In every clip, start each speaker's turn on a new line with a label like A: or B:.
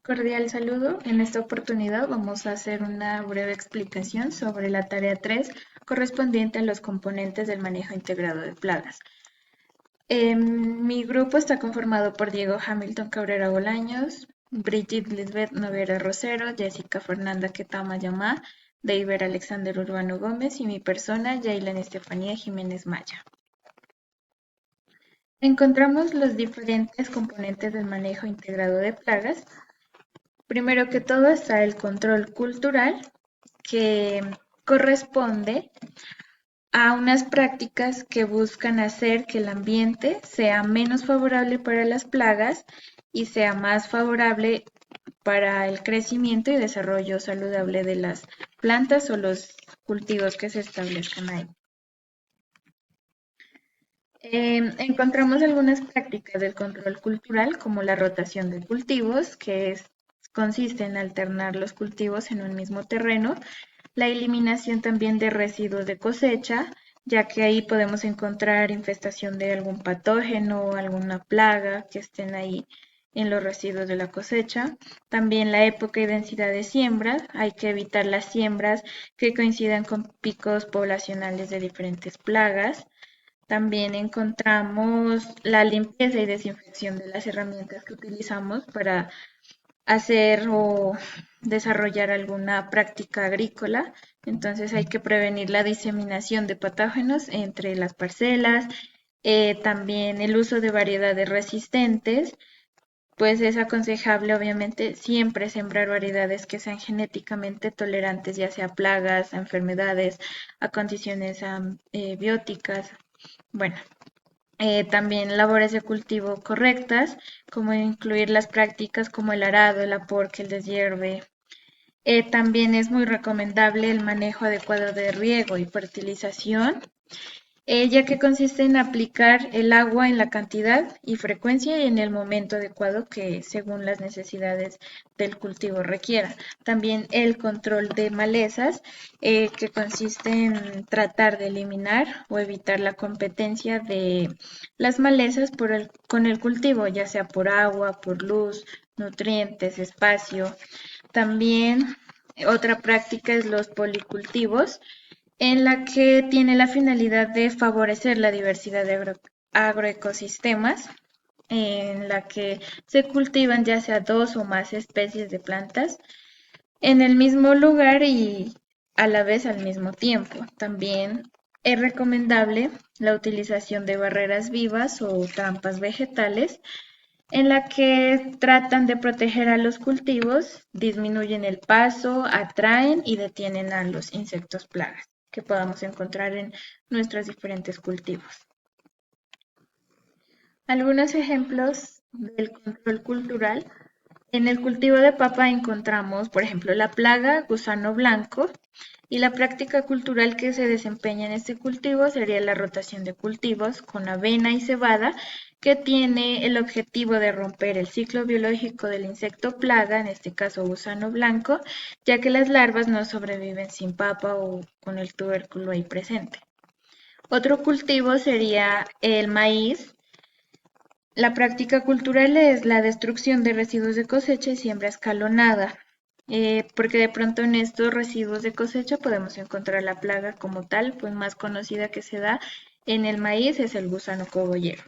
A: Cordial saludo. En esta oportunidad vamos a hacer una breve explicación sobre la tarea 3 correspondiente a los componentes del manejo integrado de plagas. Mi grupo está conformado por Diego Hamilton Cabrera Bolaños, Brigitte Lisbeth Noguera Rosero, Jessica Fernanda Ketama Yamá, Deiber Alexander Urbano Gómez y mi persona, Yailan Estefanía Jiménez Maya. Encontramos los diferentes componentes del manejo integrado de plagas. Primero que todo está el control cultural, que corresponde a unas prácticas que buscan hacer que el ambiente sea menos favorable para las plagas y sea más favorable para el crecimiento y desarrollo saludable de las plantas o los cultivos que se establezcan ahí. Encontramos algunas prácticas del control cultural, como la rotación de cultivos, consiste en alternar los cultivos en un mismo terreno, la eliminación también de residuos de cosecha, ya que ahí podemos encontrar infestación de algún patógeno o alguna plaga que estén ahí en los residuos de la cosecha. También la época y densidad de siembra, hay que evitar las siembras que coincidan con picos poblacionales de diferentes plagas. También encontramos la limpieza y desinfección de las herramientas que utilizamos para hacer o desarrollar alguna práctica agrícola. Entonces hay que prevenir la diseminación de patógenos entre las parcelas. También el uso de variedades resistentes, pues es aconsejable obviamente siempre sembrar variedades que sean genéticamente tolerantes, ya sea a plagas, a enfermedades, a condiciones bióticas. Bueno, también labores de cultivo correctas, como incluir las prácticas como el arado, el aporque, el deshierve. También es muy recomendable el manejo adecuado de riego y fertilización, ya que consiste en aplicar el agua en la cantidad y frecuencia y en el momento adecuado que según las necesidades del cultivo requiera. También el control de malezas, que consiste en tratar de eliminar o evitar la competencia de las malezas con el cultivo, ya sea por agua, por luz, nutrientes, espacio. También otra práctica es los policultivos, en la que tiene la finalidad de favorecer la diversidad de agroecosistemas, en la que se cultivan ya sea dos o más especies de plantas en el mismo lugar y a la vez al mismo tiempo. También es recomendable la utilización de barreras vivas o trampas vegetales en la que tratan de proteger a los cultivos, disminuyen el paso, atraen y detienen a los insectos plagas que podamos encontrar en nuestros diferentes cultivos. Algunos ejemplos del control cultural. En el cultivo de papa encontramos, por ejemplo, la plaga gusano blanco, y la práctica cultural que se desempeña en este cultivo sería la rotación de cultivos con avena y cebada, que tiene el objetivo de romper el ciclo biológico del insecto plaga, en este caso gusano blanco, ya que las larvas no sobreviven sin papa o con el tubérculo ahí presente. Otro cultivo sería el maíz. La práctica cultural es la destrucción de residuos de cosecha y siembra escalonada, porque de pronto en estos residuos de cosecha podemos encontrar la plaga como tal, pues más conocida que se da en el maíz es el gusano cogollero.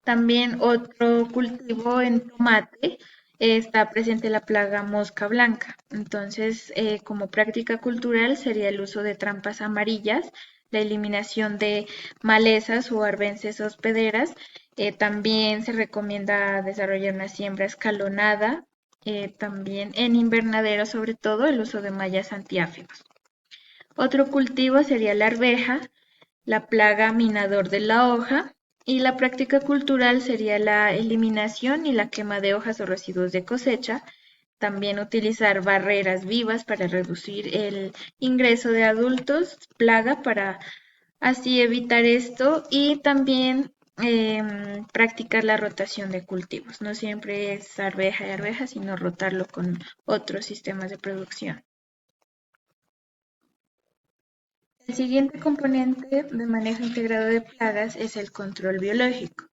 A: También otro cultivo en tomate, está presente la plaga mosca blanca. Entonces, como práctica cultural sería el uso de trampas amarillas, la eliminación de malezas o arbences hospederas. También se recomienda desarrollar una siembra escalonada, también en invernadero, sobre todo el uso de mallas antiáfidos. Otro cultivo sería la arveja, la plaga minador de la hoja, y la práctica cultural sería la eliminación y la quema de hojas o residuos de cosecha. También utilizar barreras vivas para reducir el ingreso de adultos plaga para así evitar esto, y también practicar la rotación de cultivos. No siempre es arveja y arveja, sino rotarlo con otros sistemas de producción. El siguiente componente de manejo integrado de plagas es el control biológico,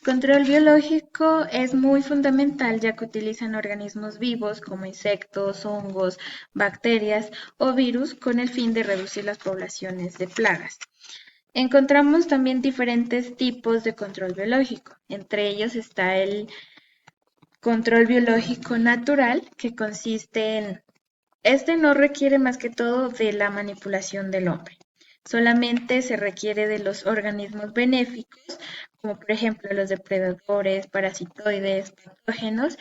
A: Control biológico es muy fundamental ya que utilizan organismos vivos como insectos, hongos, bacterias o virus con el fin de reducir las poblaciones de plagas. Encontramos también diferentes tipos de control biológico. Entre ellos está el control biológico natural, que consiste en este no requiere más que todo de la manipulación del hombre. Solamente se requiere de los organismos benéficos, como por ejemplo los depredadores, parasitoides, patógenos,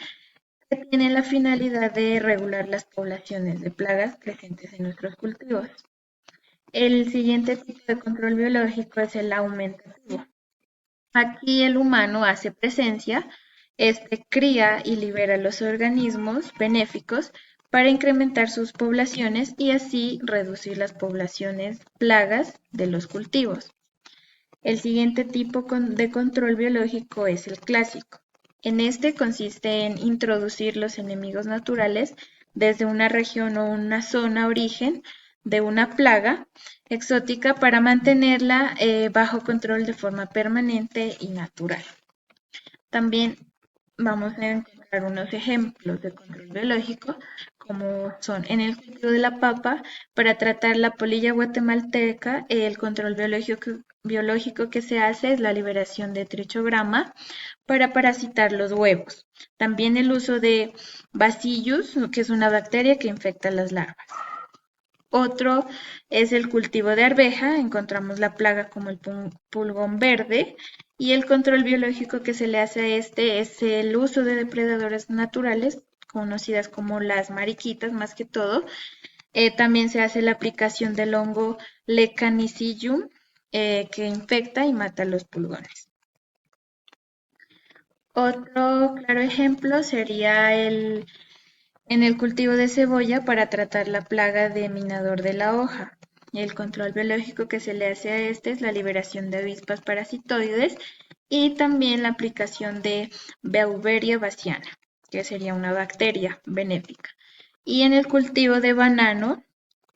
A: que tienen la finalidad de regular las poblaciones de plagas presentes en nuestros cultivos. El siguiente tipo de control biológico es el aumentativo. Aquí el humano hace presencia, este cría y libera los organismos benéficos para incrementar sus poblaciones y así reducir las poblaciones plagas de los cultivos. El siguiente tipo de control biológico es el clásico. En este consiste en introducir los enemigos naturales desde una región o una zona origen de una plaga exótica para mantenerla bajo control de forma permanente y natural. También vamos a encontrar unos ejemplos de control biológico, como son en el cultivo de la papa, para tratar la polilla guatemalteca, el control biológico que se hace es la liberación de trichograma para parasitar los huevos. También el uso de Bacillus, que es una bacteria que infecta las larvas. Otro es el cultivo de arveja, encontramos la plaga como el pulgón verde y el control biológico que se le hace a este es el uso de depredadores naturales, conocidas como las mariquitas más que todo. También se hace la aplicación del hongo Lecanicillium que infecta y mata los pulgones. Otro claro ejemplo sería en el cultivo de cebolla para tratar la plaga de minador de la hoja. El control biológico que se le hace a este es la liberación de avispas parasitoides y también la aplicación de Beauveria baciana, que sería una bacteria benéfica. Y en el cultivo de banano,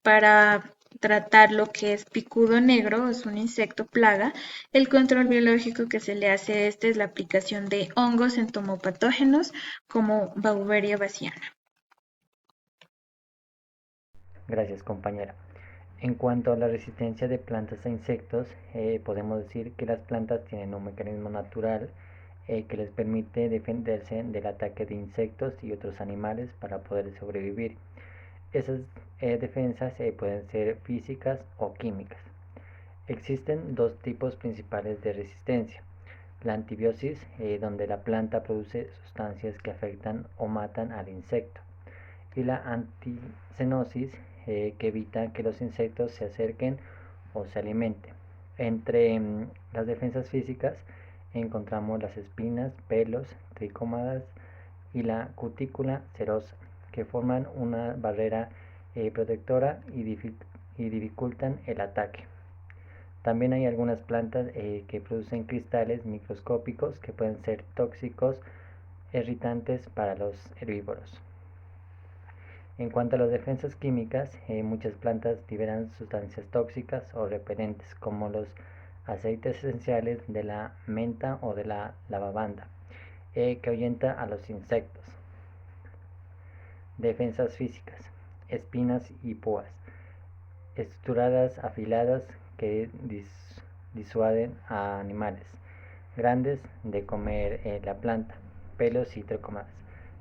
A: para tratar lo que es picudo negro, es un insecto plaga, el control biológico que se le hace a este es la aplicación de hongos entomopatógenos como Beauveria baciana.
B: Gracias, compañera. En cuanto a la resistencia de plantas a insectos, podemos decir que las plantas tienen un mecanismo natural que les permite defenderse del ataque de insectos y otros animales para poder sobrevivir. Esas defensas pueden ser físicas o químicas. Existen dos tipos principales de resistencia. La antibiosis, donde la planta produce sustancias que afectan o matan al insecto, y la anticenosis, que evita que los insectos se acerquen o se alimenten. Entre las defensas físicas encontramos las espinas, pelos, tricómadas y la cutícula serosa, que forman una barrera protectora y dificultan el ataque. También hay algunas plantas que producen cristales microscópicos que pueden ser tóxicos, irritantes para los herbívoros. En cuanto a las defensas químicas, muchas plantas liberan sustancias tóxicas o repelentes como los aceites esenciales de la menta o de la lavanda, que ahuyenta a los insectos. Defensas físicas, espinas y púas, estructuras afiladas que disuaden a animales grandes de comer la planta, pelos y tricomas,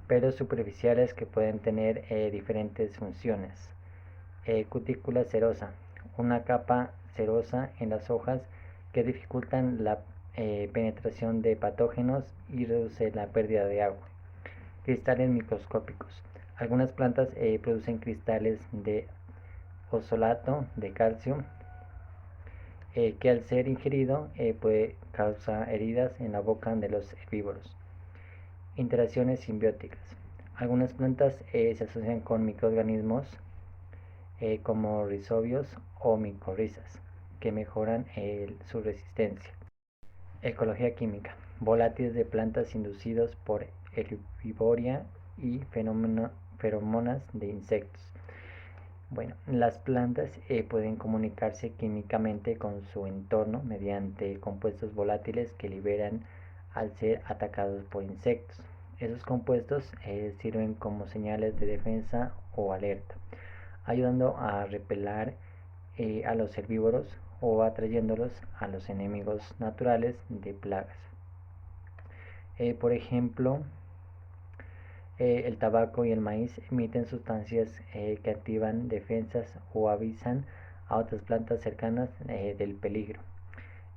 B: pelos superficiales que pueden tener diferentes funciones. Cutícula cerosa, una capa cerosa en las hojas que dificultan la penetración de patógenos y reduce la pérdida de agua. Cristales microscópicos. Algunas plantas producen cristales de oxalato de calcio que al ser ingerido puede causar heridas en la boca de los herbívoros. Interacciones simbióticas. Algunas plantas se asocian con microorganismos como rizobios o micorrizas que mejoran su resistencia. Ecología química. Volátiles de plantas inducidos por herbivoria y feromonas de insectos. Bueno, las plantas pueden comunicarse químicamente con su entorno mediante compuestos volátiles que liberan al ser atacados por insectos. Esos compuestos sirven como señales de defensa o alerta, ayudando a repeler a los herbívoros o atrayéndolos a los enemigos naturales de plagas. Por ejemplo, el tabaco y el maíz emiten sustancias que activan defensas o avisan a otras plantas cercanas del peligro.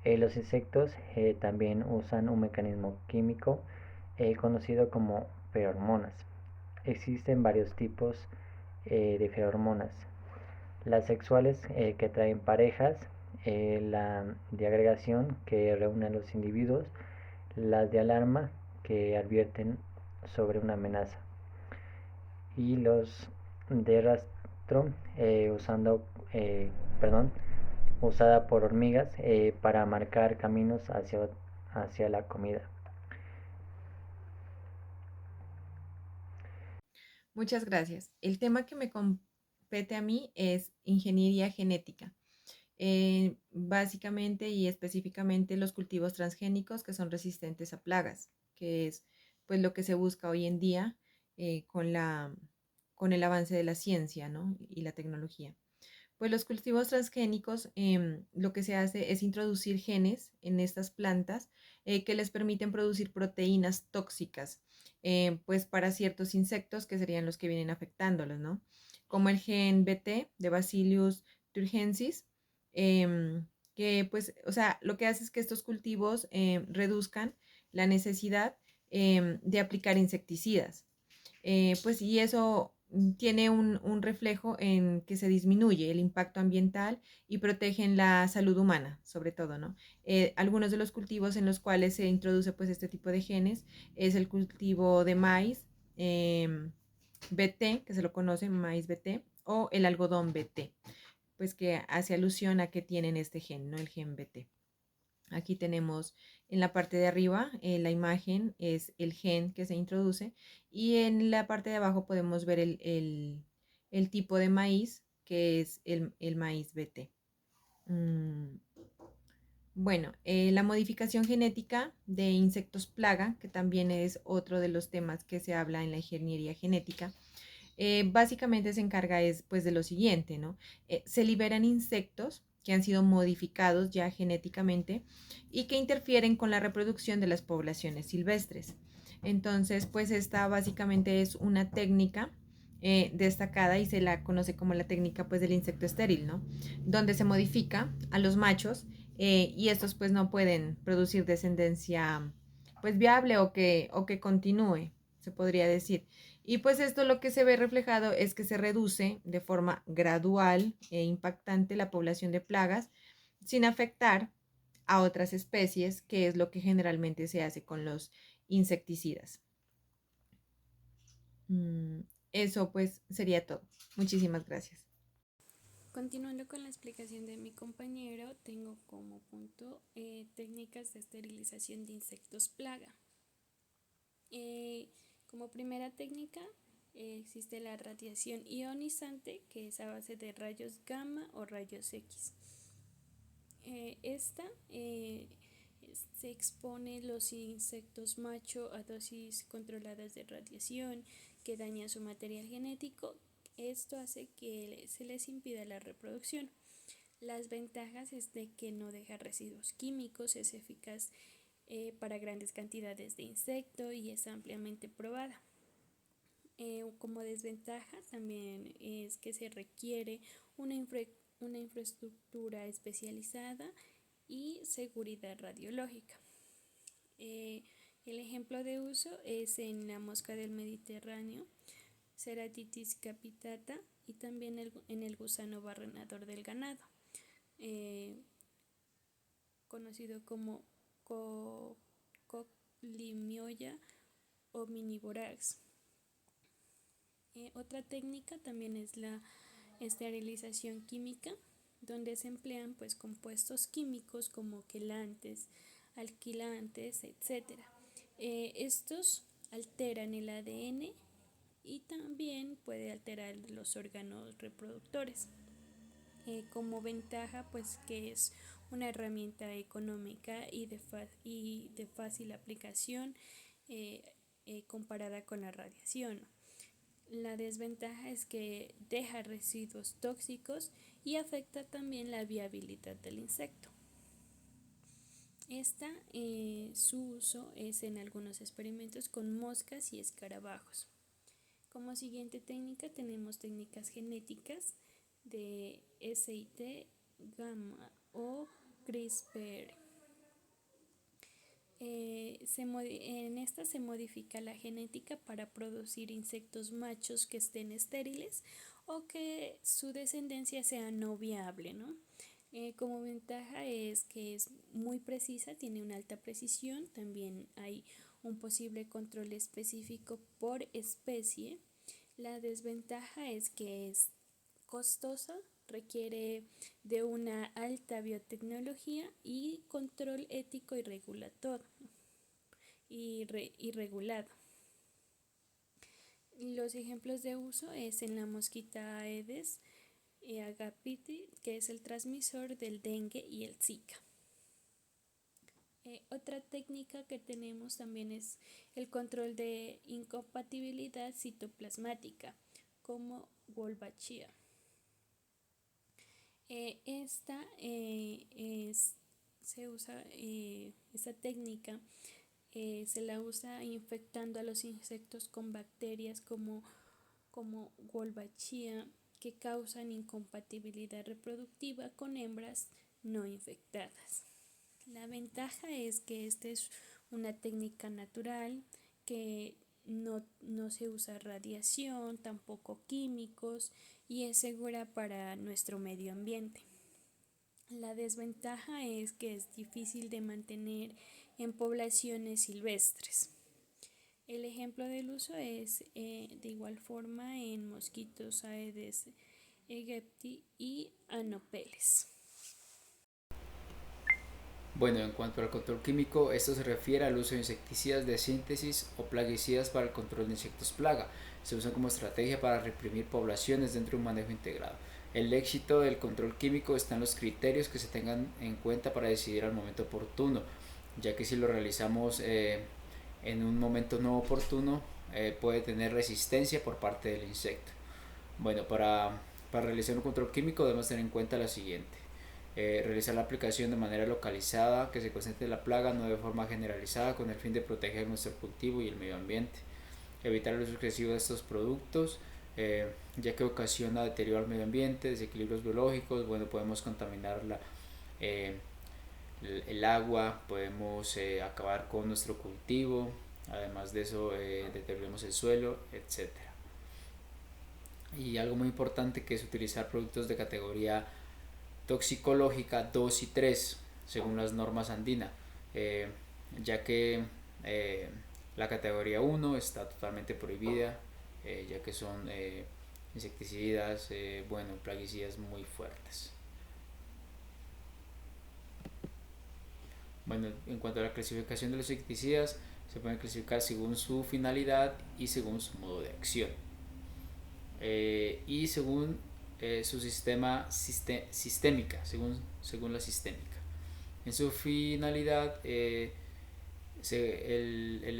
B: Los insectos también usan un mecanismo químico conocido como feromonas. Existen varios tipos de feromonas. Las sexuales que atraen parejas, la de agregación que reúne a los individuos, las de alarma que advierten sobre una amenaza y los de rastro eh, perdón, usada por hormigas para marcar caminos hacia la comida.
C: Muchas gracias. El tema que me compete a mí es ingeniería genética. Básicamente y específicamente los cultivos transgénicos que son resistentes a plagas, que es pues lo que se busca hoy en día con con el avance de la ciencia, ¿no? Y la tecnología. Pues los cultivos transgénicos, lo que se hace es introducir genes en estas plantas que les permiten producir proteínas tóxicas, pues para ciertos insectos que serían los que vienen afectándolos, ¿no? Como el gen BT de Bacillus thuringiensis, que pues, o sea, lo que hace es que estos cultivos reduzcan la necesidad de aplicar insecticidas. Pues y eso tiene un reflejo en que se disminuye el impacto ambiental y protegen la salud humana, sobre todo, ¿no? Algunos de los cultivos en los cuales se introduce pues este tipo de genes es el cultivo de maíz BT, que se lo conoce, maíz BT, o el algodón BT, pues que hace alusión a que tienen este gen, ¿no? El gen BT. Aquí tenemos en la parte de arriba la imagen es el gen que se introduce y en la parte de abajo podemos ver el tipo de maíz que es el maíz BT. Mm, bueno, la modificación genética de insectos plaga, que también es otro de los temas que se habla en la ingeniería genética, básicamente se encarga es pues de lo siguiente, ¿no? Se liberan insectos que han sido modificados ya genéticamente y que interfieren con la reproducción de las poblaciones silvestres. Entonces, pues esta básicamente es una técnica destacada y se la conoce como la técnica pues del insecto estéril, ¿no? Donde se modifica a los machos y estos pues no pueden producir descendencia pues viable o que continúe, se podría decir. Y pues esto lo que se ve reflejado es que se reduce de forma gradual e impactante la población de plagas sin afectar a otras especies, que es lo que generalmente se hace con los insecticidas. Mm, Eso pues sería todo. Muchísimas gracias.
D: Continuando con la explicación de mi compañero, tengo como punto técnicas de esterilización de insectos plaga. Como primera técnica existe la radiación ionizante, que es a base de rayos gamma o rayos X. Esta se expone los insectos macho a dosis controladas de radiación que daña su material genético. Esto hace que se les impida la reproducción. Las ventajas es de que no deja residuos químicos, es eficaz para grandes cantidades de insecto y es ampliamente probada. Como desventaja también es que se requiere una infraestructura especializada y seguridad radiológica. El ejemplo de uso es en la mosca del Mediterráneo, Ceratitis capitata, y también en el gusano barrenador del ganado, conocido como Coclimioya omnivorax. Otra técnica también es la esterilización química, donde se emplean pues compuestos químicos como quelantes, alquilantes, etc. Estos alteran el ADN y también puede alterar los órganos reproductores. Como ventaja pues que es una herramienta económica y de fácil aplicación comparada con la radiación. La desventaja es que deja residuos tóxicos y afecta también la viabilidad del insecto. Su uso es en algunos experimentos con moscas y escarabajos. Como siguiente técnica tenemos técnicas genéticas de SIT, gamma o CRISPR. En esta se modifica la genética para producir insectos machos que estén estériles o que su descendencia sea no viable, ¿no? Como ventaja es que es muy precisa, tiene una alta precisión, también hay un posible control específico por especie. La desventaja es que es costosa, requiere de una alta biotecnología y control ético y regulado. Los ejemplos de uso es en la mosquita Aedes aegypti, que es el transmisor del dengue y el Zika. Otra técnica que tenemos también es el control de incompatibilidad citoplasmática, como Wolbachia. Esta técnica se la usa infectando a los insectos con bacterias como Wolbachia, que causan incompatibilidad reproductiva con hembras no infectadas. La ventaja es que esta es una técnica natural que no se usa radiación, tampoco químicos y es segura para nuestro medio ambiente. La desventaja es que es difícil de mantener en poblaciones silvestres. El ejemplo del uso es de igual forma en mosquitos Aedes aegypti y Anopheles.
E: Bueno, en cuanto al control químico, esto se refiere al uso de insecticidas de síntesis o plaguicidas para el control de insectos plaga. Se usan como estrategia para reprimir poblaciones dentro de un manejo integrado. El éxito del control químico está en los criterios que se tengan en cuenta para decidir al momento oportuno, ya que si lo realizamos en un momento no oportuno, puede tener resistencia por parte del insecto. Bueno, para realizar un control químico debemos tener en cuenta lo siguiente. Realizar la aplicación de manera localizada, que se concentre la plaga, no de forma generalizada, con el fin de proteger nuestro cultivo y el medio ambiente. Evitar el uso excesivo de estos productos, ya que ocasiona deterioro al medio ambiente, desequilibrios biológicos. Bueno, podemos contaminar el agua, podemos acabar con nuestro cultivo, además de eso deterioramos el suelo, etc. Y algo muy importante, que es utilizar productos de categoría toxicológica 2 y 3 según las normas andinas, ya que la categoría 1 está totalmente prohibida, ya que son insecticidas, plaguicidas muy fuertes. Bueno, en cuanto a la clasificación de los insecticidas, se pueden clasificar según su finalidad y según su modo de acción, y según su sistema sistémica, según la sistémica. En su finalidad, el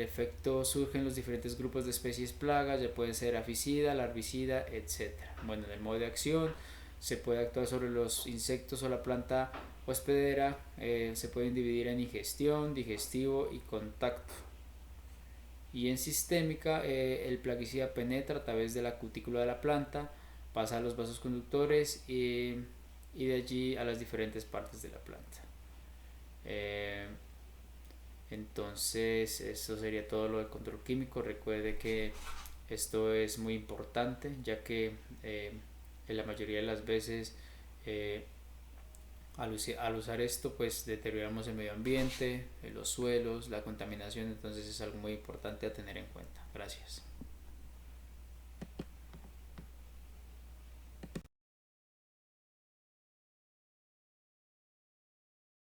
E: efecto surge en los diferentes grupos de especies plagas, ya pueden ser aficida, larvicida, etc. Bueno, en el modo de acción se puede actuar sobre los insectos o la planta hospedera, se pueden dividir en ingestión, digestivo y contacto. Y en sistémica, el plaguicida penetra a través de la cutícula de la planta, pasa a los vasos conductores y de allí a las diferentes partes de la planta. Entonces, eso sería todo lo del control químico. Recuerde que esto es muy importante, ya que en la mayoría de las veces al usar esto, pues deterioramos el medio ambiente, los suelos, la contaminación. Entonces es algo muy importante a tener en cuenta. Gracias.